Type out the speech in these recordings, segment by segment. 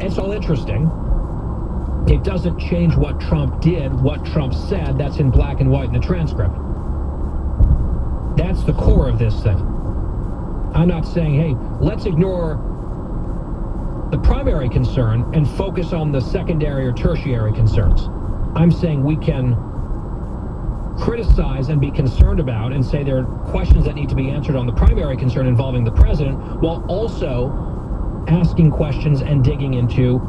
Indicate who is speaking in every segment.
Speaker 1: It's all interesting. It doesn't change what Trump did, what Trump said. That's in black and white in the transcript. That's the core of this thing. I'm not saying, hey, let's ignore the primary concern and focus on the secondary or tertiary concerns. I'm saying we can criticize and be concerned about and say there are questions that need to be answered on the primary concern involving the president, while also asking questions and digging into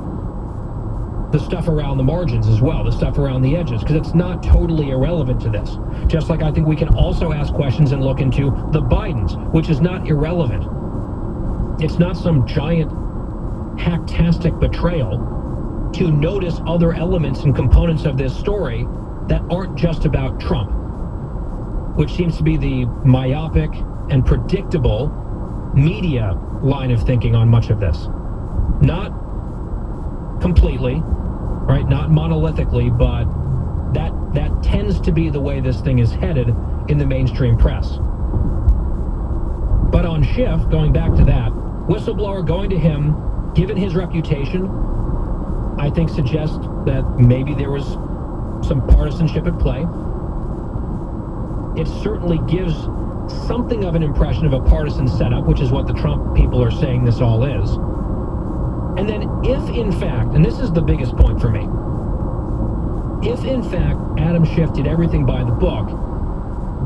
Speaker 1: the stuff around the margins as well, the stuff around the edges, because it's not totally irrelevant to this. Just like I think we can also ask questions and look into the Bidens, which is not irrelevant. It's not some giant hacktastic betrayal to notice other elements and components of this story that aren't just about Trump, which seems to be the myopic and predictable media line of thinking on much of this. Not completely, right? Not monolithically, but that tends to be the way this thing is headed in the mainstream press. But on Schiff, going back to that, whistleblower going to him, given his reputation, I think suggests that maybe there was some partisanship at play. It certainly gives something of an impression of a partisan setup, which is what the Trump people are saying this all is. And then if in fact, and this is the biggest point for me, if in fact Adam Schiff did everything by the book,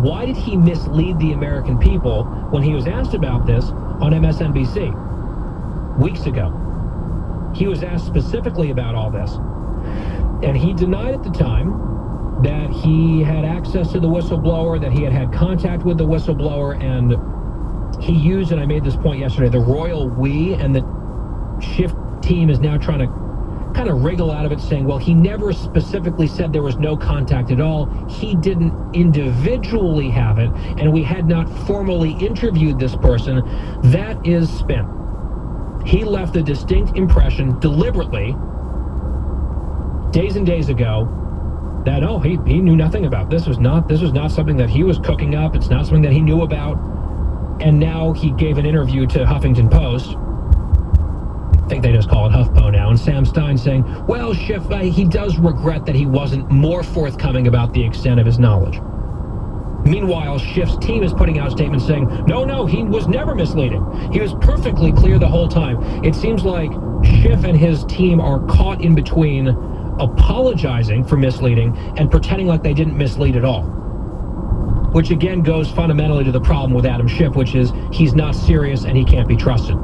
Speaker 1: why did he mislead the American people when he was asked about this on MSNBC weeks ago? He was asked specifically about all this, and he denied at the time that he had access to the whistleblower, that he had had contact with the whistleblower, and he used, and I made this point yesterday, the royal we, and the Schiff team is now trying to kind of wriggle out of it, saying, well, he never specifically said there was no contact at all. He didn't individually have it, and we had not formally interviewed this person. That is spin. He left a distinct impression deliberately days and days ago that, oh, he knew nothing about this. This was not something that he was cooking up. It's not something that he knew about. And now he gave an interview to Huffington Post. I think they just call it HuffPo now. And Sam Stein saying, well, Schiff, he does regret that he wasn't more forthcoming about the extent of his knowledge. Meanwhile, Schiff's team is putting out statements saying, no, he was never misleading. He was perfectly clear the whole time. It seems like Schiff and his team are caught in between apologizing for misleading and pretending like they didn't mislead at all. Which again goes fundamentally to the problem with Adam Schiff, which is he's not serious and he can't be trusted.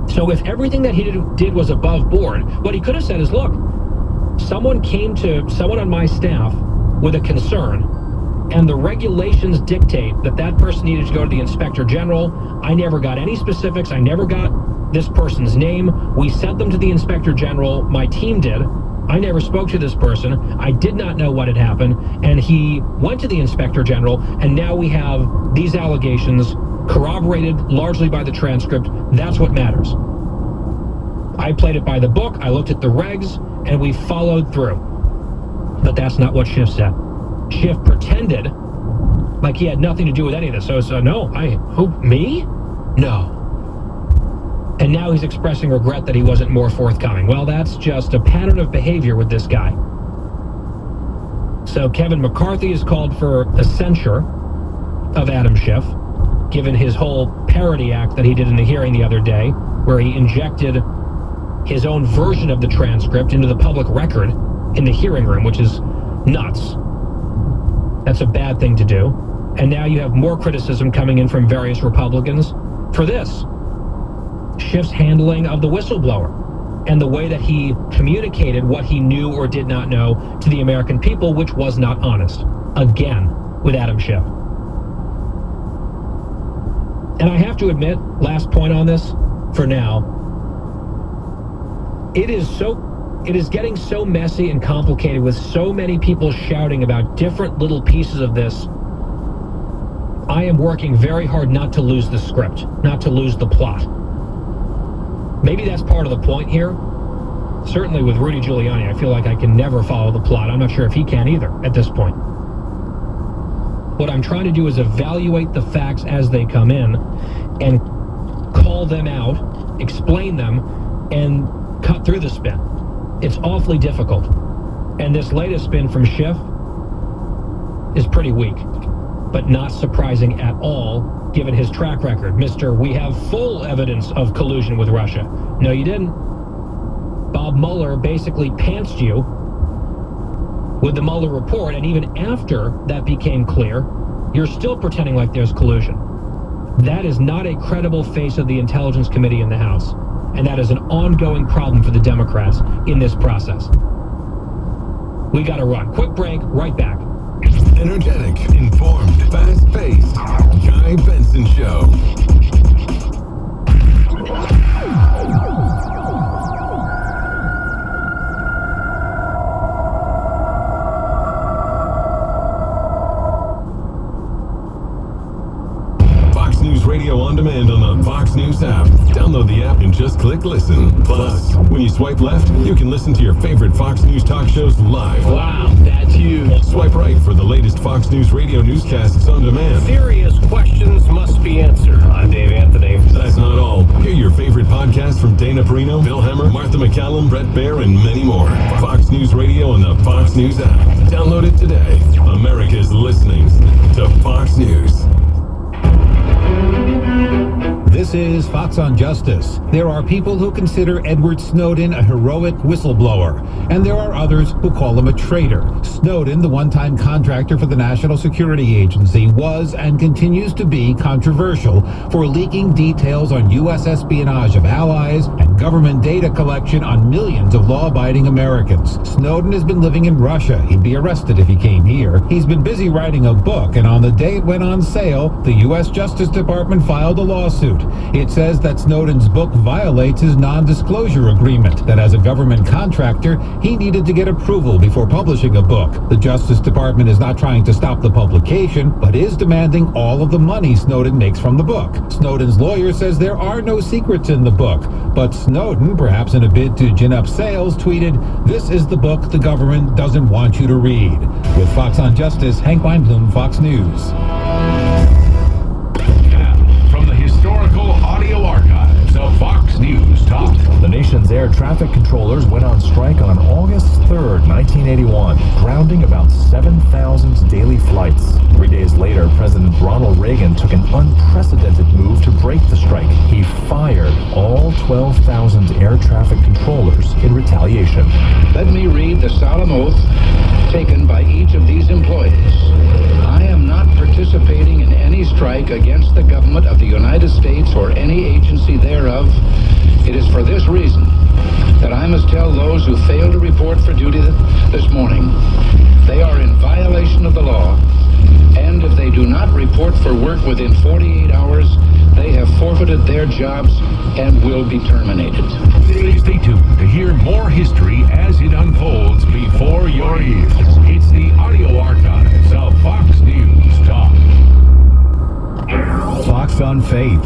Speaker 1: So if everything that he did was above board, what he could have said is, look, someone came to someone on my staff with a concern, and the regulations dictate that that person needed to go to the Inspector General. I never got any specifics. I never got this person's name. We sent them to the Inspector General. My team did. I never spoke to this person. I did not know what had happened. And he went to the Inspector General, and now we have these allegations corroborated largely by the transcript. That's what matters. I played it by the book. I looked at the regs, and we followed through. But that's not what Schiff said. Schiff pretended like he had nothing to do with any of this. So no, who, me? No. And now he's expressing regret that he wasn't more forthcoming. Well, that's just a pattern of behavior with this guy. So Kevin McCarthy has called for a censure of Adam Schiff, given his whole parody act that he did in the hearing the other day, where he injected his own version of the transcript into the public record in the hearing room, which is nuts. That's a bad thing to do. And now you have more criticism coming in from various Republicans for this. Schiff's handling of the whistleblower and the way that he communicated what he knew or did not know to the American people, which was not honest. Again, with Adam Schiff. And I have to admit, last point on this, for now, it is getting so messy and complicated with so many people shouting about different little pieces of this. I am working very hard not to lose the script, not to lose the plot. Maybe that's part of the point here. Certainly with Rudy Giuliani, I feel like I can never follow the plot. I'm not sure if he can either at this point. What I'm trying to do is evaluate the facts as they come in and call them out, explain them, and cut through the spin. It's awfully difficult. And this latest spin from Schiff is pretty weak, but not surprising at all, given his track record. Mr. We have full evidence of collusion with Russia. No, you didn't. Bob Mueller basically pantsed you with the Mueller report, and even after that became clear, you're still pretending like there's collusion. That is not a credible face of the Intelligence Committee in the House, and that is an ongoing problem for the Democrats in this process. We got to run. Quick break, right back.
Speaker 2: Energetic, informed, fast-paced. Guy Benson Show. Fox News Radio on demand on the Fox News app. Download the app and just click listen. Plus, when you swipe left, you can listen to your favorite Fox News talk shows live.
Speaker 3: Wow, that's huge.
Speaker 2: Swipe right for the latest Fox News Radio newscasts on demand.
Speaker 3: Serious questions must be answered. I'm Dave Anthony.
Speaker 2: That's not all. Hear your favorite podcasts from Dana Perino, Bill Hemmer, Martha McCallum, Brett Baer, and many more. Fox News Radio and the Fox News app. Download it today. America's listening to Fox News.
Speaker 4: This is Fox on Justice. There are people who consider Edward Snowden a heroic whistleblower, and there are others who call him a traitor. Snowden, the one-time contractor for the National Security Agency, was and continues to be controversial for leaking details on U.S. espionage of allies and government data collection on millions of law-abiding Americans. Snowden has been living in Russia. He'd be arrested if he came here. He's been busy writing a book, and on the day it went on sale, the U.S. Justice Department filed a lawsuit. It says that Snowden's book violates his non-disclosure agreement, that as a government contractor, he needed to get approval before publishing a book. The Justice Department is not trying to stop the publication, but is demanding all of the money Snowden makes from the book. Snowden's lawyer says there are no secrets in the book, but Snowden, perhaps in a bid to gin up sales, tweeted, "This is the book the government doesn't want you to read." With Fox on Justice, Hank Weinblum, Fox News.
Speaker 5: From the historical audio archives of Fox News Talk.
Speaker 6: The nation's air traffic controllers went on strike on August 3rd, 1981, grounding about 7,000 daily flights. 3 days later, President Ronald Reagan took an unprecedented move to break the strike. He fired all 12,000 air traffic controllers in retaliation.
Speaker 7: Let me read the solemn oath taken by each of these employees. I am not participating in any strike against the government of the United States or any agency thereof. It is for this reason that I must tell those who fail to report for duty this morning they are in violation of the law, and if they do not report for work within 48 hours, they have forfeited their jobs and will be terminated.
Speaker 5: Stay tuned to hear more history as it unfolds before your ears. It's the audio archives of Fox News Talk.
Speaker 8: Fox on Faith.